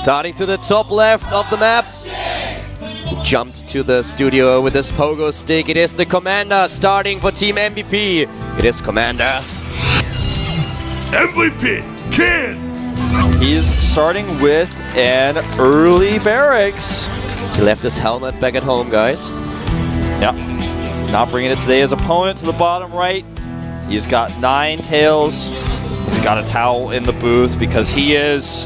Starting to the top left of the map. Jumped to the studio with this pogo stick. It is the Commander starting for Team MVP. It is Commander. MVP, Kin! He's starting with an early barracks. He left his helmet back at home, guys. Yeah. Not bringing it today. His opponent to the bottom right. He's got 9 tails. He's got a towel in the booth because he is...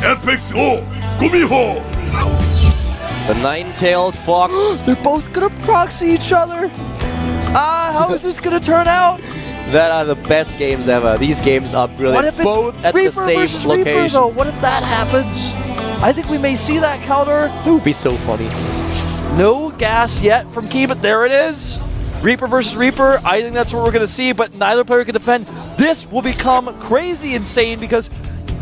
FXOpen, Gumiho! The 9-tailed fox. They're both gonna proxy each other. How is this gonna turn out? That are the best games ever. These games are brilliant. What if it's both at Reaper the same versus location. Reaper, though? What if that happens? I think we may see that counter. It would be so funny. No gas yet from Key, but there it is. Reaper versus Reaper. I think that's what we're going to see, but neither player can defend. This will become crazy insane because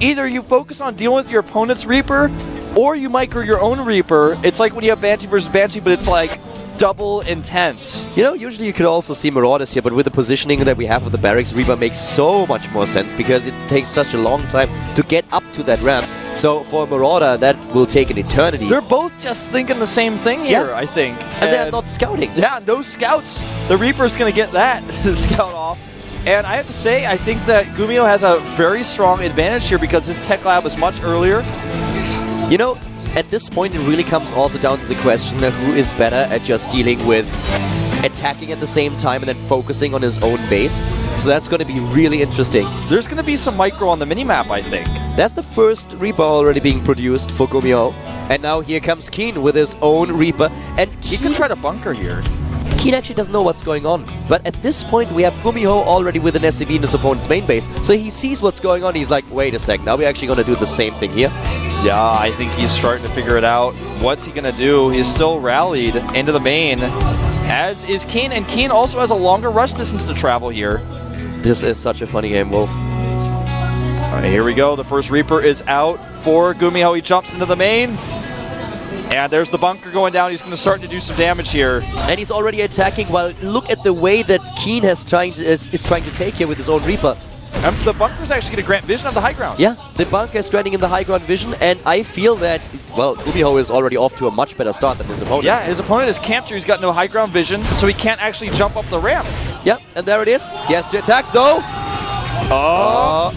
either you focus on dealing with your opponent's Reaper or you micro your own Reaper. It's like when you have Banshee versus Banshee, but it's like double intense. You know, usually you could also see Marauders here, but with the positioning that we have with the barracks, Reaper makes so much more sense because it takes such a long time to get up to that ramp. So for Marauder, that will take an eternity. They're both just thinking the same thing here, I think. And they're not scouting. Yeah, no scouts. The Reaper's going to get that scout off. And I have to say, I think that Gumiho has a very strong advantage here because his tech lab is much earlier. You know, at this point, it really comes also down to the question of who is better at just dealing with attacking at the same time and then focusing on his own base. So that's going to be really interesting. There's going to be some micro on the minimap, I think. That's the first Reaper already being produced for Gumiho. And now here comes Keen with his own Reaper. And He can try to bunker here. Keen actually doesn't know what's going on. But at this point, we have Gumiho already with an SCV in his opponent's main base. So he sees what's going on. He's like, wait a sec, now we're actually going to do the same thing here. Yeah, I think he's starting to figure it out. What's he going to do? He's still rallied into the main, as is Keen. And Keen also has a longer rush distance to travel here. This is such a funny game, Wolf. All right, here we go. The first Reaper is out for Gumiho. He jumps into the main. And there's the bunker going down. He's going to start to do some damage here. And he's already attacking. Well, look at the way that Keen is trying to take here with his own Reaper. And the bunker's actually going to grant vision on the high ground. Yeah, the bunker is granting him the high ground vision, and I feel that, well, Gumiho is already off to a much better start than his opponent. Yeah, his opponent is camped here. He's got no high ground vision, so he can't actually jump up the ramp. Yeah, and there it is. He has to attack, though. Oh.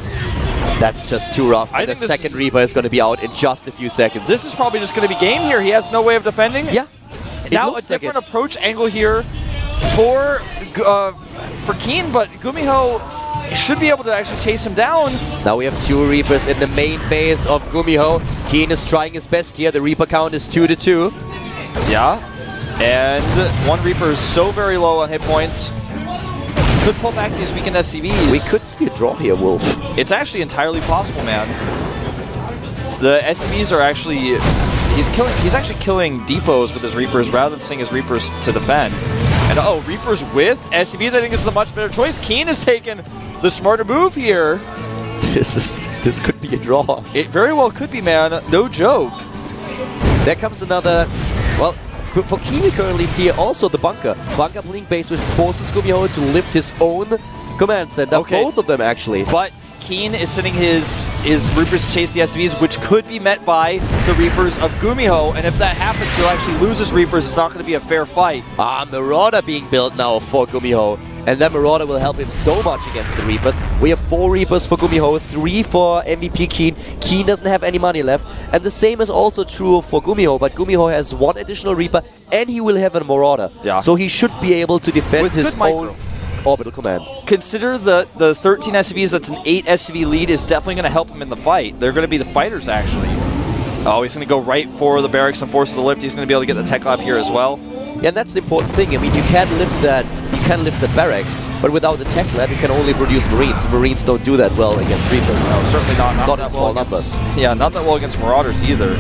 That's just too rough. I And the think second Reaper is going to be out in just a few seconds. This is probably just going to be game here. He has no way of defending. Yeah. Now a different approach angle here for Keen, but Gumiho should be able to actually chase him down. Now we have 2 Reapers in the main base of Gumiho. Keen is trying his best here. The Reaper count is 2-2. Yeah. And 1 Reaper is so very low on hit points. Could pull back these weakened SCVs. We could see a draw here, Wolf. It's actually entirely possible, man. The SCVs are actually... He's actually killing depots with his Reapers rather than sending his Reapers to defend. And oh, Reapers with SCVs, I think this is the much better choice. Keen has taken the smarter move here. This could be a draw. It very well could be, man. No joke. There comes another... Well, for Keen we currently see also the bunker. Bunker blink base which forces Gumiho to lift his own command center. Okay. Both of them actually. But Keen is sending his Reapers to chase the SCVs, which could be met by the Reapers of Gumiho. And if that happens, he'll actually lose his Reapers. It's not going to be a fair fight. Marauder being built now for Gumiho. And that Marauder will help him so much against the Reapers. We have 4 Reapers for Gumiho, 3 for MVP Keen. Keen doesn't have any money left. And the same is also true for Gumiho, but Gumiho has 1 additional Reaper and he will have a Marauder. Yeah. So he should be able to defend with his own orbital command. Consider the 13 SCVs, that's an 8 SCV lead, is definitely going to help him in the fight. They're going to be the fighters, actually. Oh, he's going to go right for the barracks and force the lift. He's going to be able to get the tech lab here as well. Yeah, and that's the important thing. I mean, you can lift that barracks, but without the tech lab, you can only produce Marines. Marines don't do that well against Reapers. No, certainly not in small numbers. Yeah, not that well against Marauders either.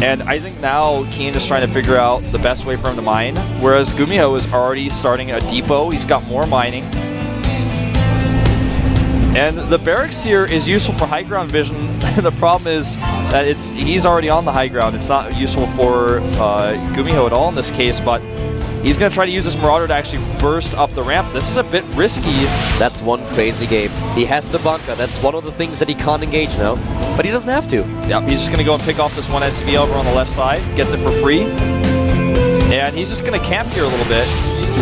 And I think now Keen is trying to figure out the best way for him to mine, whereas Gumiho is already starting a depot. He's got more mining. And the barracks here is useful for high ground vision. The problem is that he's already on the high ground. It's not useful for Gumiho at all in this case, but He's going to try to use this Marauder to actually burst up the ramp. This is a bit risky. That's one crazy game. He has the bunker. That's one of the things that he can't engage now. But he doesn't have to. Yep, he's just going to go and pick off this one SCV over on the left side. Gets it for free. And he's just going to camp here a little bit.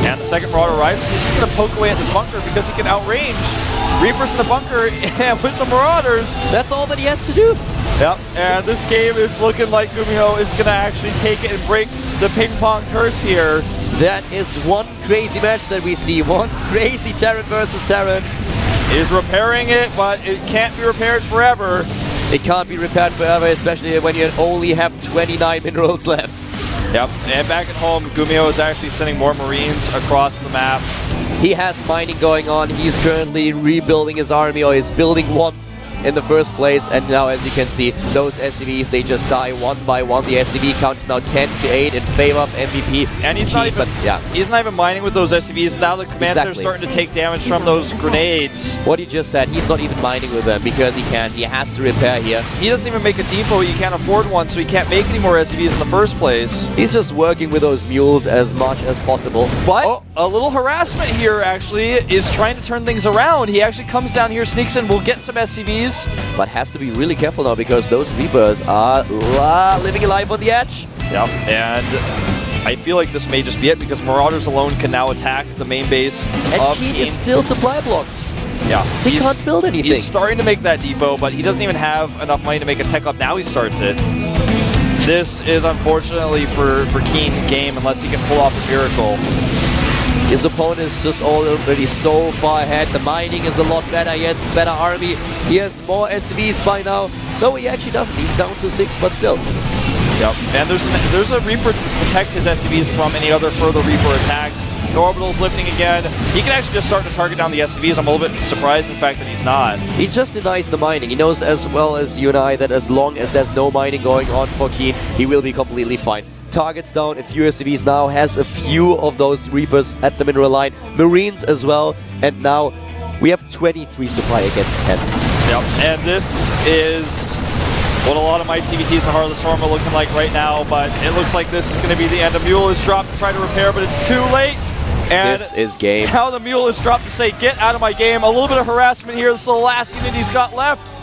And the second Marauder arrives. He's just going to poke away at this bunker because he can outrange Reapers in the bunker and with the Marauders. That's all that he has to do. Yep, and this game is looking like GOMTV is going to actually take it and break the ping pong curse here. That is one crazy match that we see. One crazy Terran versus Terran. Is repairing it, but it can't be repaired forever. It can't be repaired forever, especially when you only have 29 minerals left. Yep, and back at home, GOMTV is actually sending more Marines across the map. He has mining going on. He's currently rebuilding his army, or he's building one in the first place, and now as you can see, those SCVs, they just die one by one. The SCV count is now 10-8 in favor of MVP. And he's not even he's not even mining with those SCVs. Now the commands are starting to take damage from those grenades. What he just said, he's not even mining with them because he can't. He has to repair here. He doesn't even make a depot. He can't afford one, so he can't make any more SCVs in the first place. He's just working with those mules as much as possible. But a little harassment here actually is trying to turn things around. He actually comes down here, sneaks in, will get some SCVs. But has to be really careful now because those Reapers are living alive on the edge. Yep, and I feel like this may just be it because Marauders alone can now attack the main base. And Keen is still supply blocked. Yeah, he can't build anything. He's starting to make that depot, but he doesn't even have enough money to make a tech up. Now he starts it. This is unfortunately for Keen game unless he can pull off a miracle. His opponent is just already so far ahead. The mining is a lot better. He has a better army. He has more SCVs by now. No, he actually doesn't. He's down to 6, but still. Yep. And there's a Reaper to protect his SCVs from any other further Reaper attacks. The Orbital's lifting again. He can actually just start to target down the SCVs. I'm a little bit surprised in the fact that he's not. He just denies the mining. He knows as well as you and I that as long as there's no mining going on for Keen, he will be completely fine. Targets down a few SCVs now, has a few of those Reapers at the mineral line. Marines as well, and now we have 23 supply against 10. Yep, and this is what a lot of my TVTs and Heart of the Storm are looking like right now, but it looks like this is going to be the end. The Mule is dropped to try to repair, but it's too late. And this is game. Now the Mule is dropped to say, get out of my game. A little bit of harassment here. This is the last unit he's got left.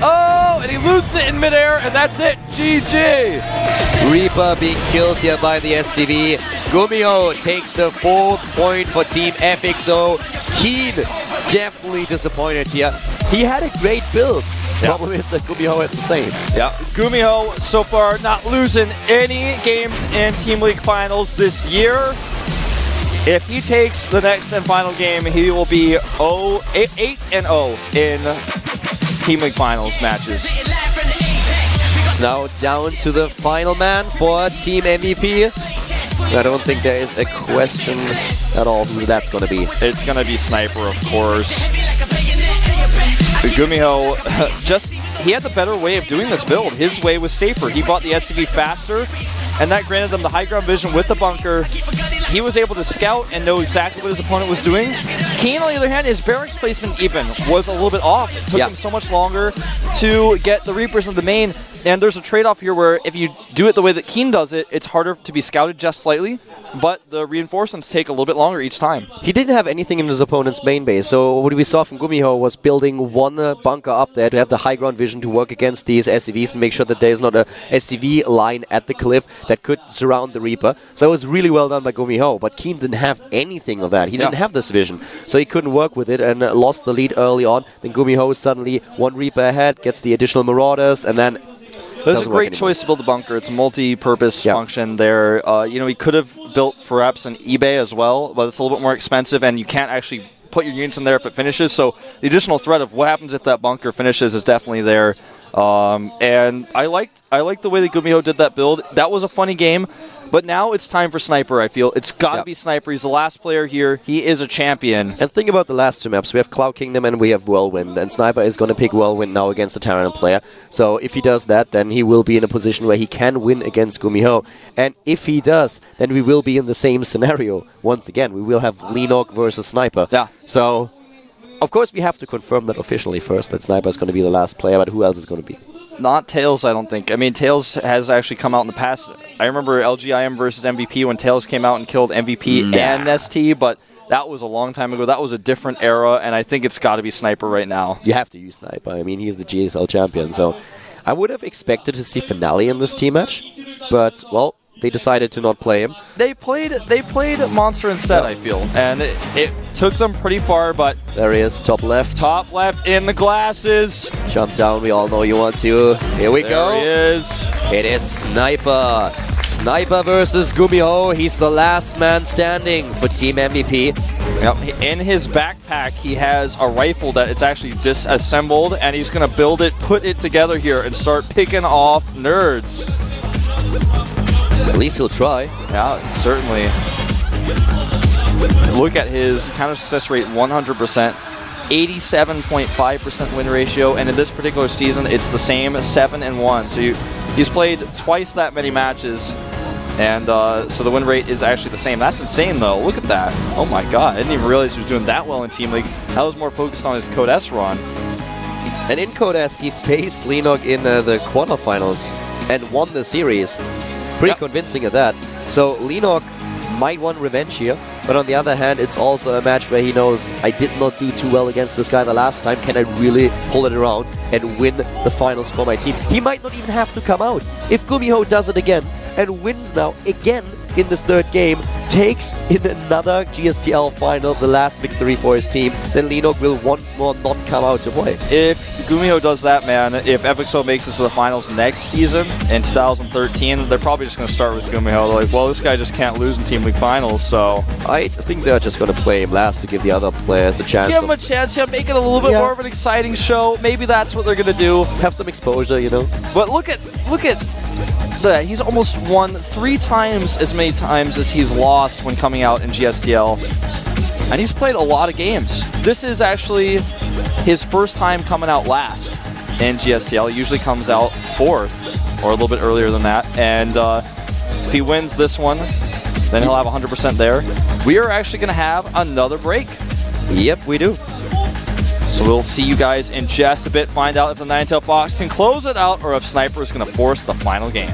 Oh, and he loses it in midair, and that's it. GG. Reaper being killed here by the SCV. GOMTV takes the 4th point for Team FXO. Keen definitely disappointed here. He had a great build. Problem is that GOMTV is the same. Yeah, GOMTV so far not losing any games in Team League Finals this year. If he takes the next and final game, he will be 8-0 in Team League Finals matches. It's now down to the final man for Team MVP. I don't think there is a question at all who that's going to be. It's going to be Sniper, of course. GOMTV, he had the better way of doing this build. His way was safer. He bought the SCV faster, and that granted them the high ground vision with the bunker. He was able to scout and know exactly what his opponent was doing. Keen, on the other hand, his barracks placement even was a little bit off. It took him so much longer to get the Reapers in the main. And there's a trade-off here where if you do it the way that Keen does it, it's harder to be scouted just slightly, but the reinforcements take a little bit longer each time. He didn't have anything in his opponent's main base, so what we saw from GOMTV was building one bunker up there to have the high ground vision to work against these SCVs and make sure that there's not a SCV line at the cliff that could surround the Reaper. So it was really well done by GOMTV, but Keen didn't have anything of that. He didn't have this vision, so he couldn't work with it and lost the lead early on. Then GOMTV suddenly one Reaper ahead, gets the additional Marauders, and then There's a great choice to build the bunker. It's a multi-purpose function there. You know, he could have built perhaps an eBay as well, but it's a little bit more expensive, and you can't actually put your units in there if it finishes. So the additional threat of what happens if that bunker finishes is definitely there. And I liked the way that GOMTV did that build. That was a funny game. But now it's time for Sniper, I feel. It's got to be Sniper. He's the last player here. He is a champion. And think about the last two maps. We have Cloud Kingdom and we have Whirlwind. And Sniper is going to pick Whirlwind now against the Terran player. So if he does that, then he will be in a position where he can win against GOMTV. And if he does, then we will be in the same scenario. Once again, we will have Lenok versus Sniper. Yeah. So, of course, we have to confirm that officially first, that Sniper is going to be the last player, but who else is going to be? Not Tails, I don't think. I mean, Tails has actually come out in the past. I remember LGIM versus MVP when Tails came out and killed MVP and ST, but that was a long time ago. That was a different era, and I think it's got to be Sniper right now. You have to use Sniper. I mean, he's the GSL champion, so I would have expected to see Finale in this team match, but, well, they decided to not play him. They played Monster instead, I feel, and it took them pretty far, but... There he is, top left. Top left in the glasses. Jump down, we all know you want to. Here we go. There he is. It is Sniper. Sniper versus Gumiho. He's the last man standing for Team MVP. Yep. In his backpack, he has a rifle that it's actually disassembled, and he's going to build it, put it together here, and start picking off nerds. At least he'll try. Yeah, certainly. Look at his counter success rate, 100%, 87.5% win ratio, and in this particular season, it's the same, 7-1. So he's played twice that many matches, and so the win rate is actually the same. That's insane, though. Look at that. Oh my god, I didn't even realize he was doing that well in Team League. I was more focused on his Code S run. And in Code S, he faced Lenok in the quarterfinals and won the series. Pretty convincing at that. So Lenok might want revenge here, but on the other hand, it's also a match where he knows I did not do too well against this guy the last time. Can I really pull it around and win the finals for my team? He might not even have to come out. If Gumiho does it again and wins now again in the third game, takes in another GSTL final the last victory for his team, then Lenok will once more not come out to play. If Gumiho does that, man, if FXO makes it to the finals next season in 2013, they're probably just going to start with Gumiho. They're like, well, this guy just can't lose in Team League finals, so... I think they're just going to play him last to give the other players a chance. Give him a chance, yeah, make it a little bit more of an exciting show. Maybe that's what they're going to do. Have some exposure, you know. But look at that. He's almost won 3 times as many times as he's lost when coming out in GSTL. And he's played a lot of games. This is actually his first time coming out last in GSTL. He usually comes out 4th, or a little bit earlier than that. And if he wins this one, then he'll have 100% there. We are actually going to have another break. Yep, we do. So we'll see you guys in just a bit, find out if the Ninetale Fox can close it out or if Sniper is going to force the final game.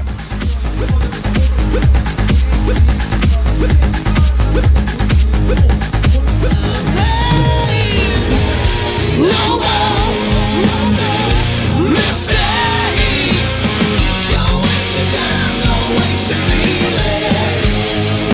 No!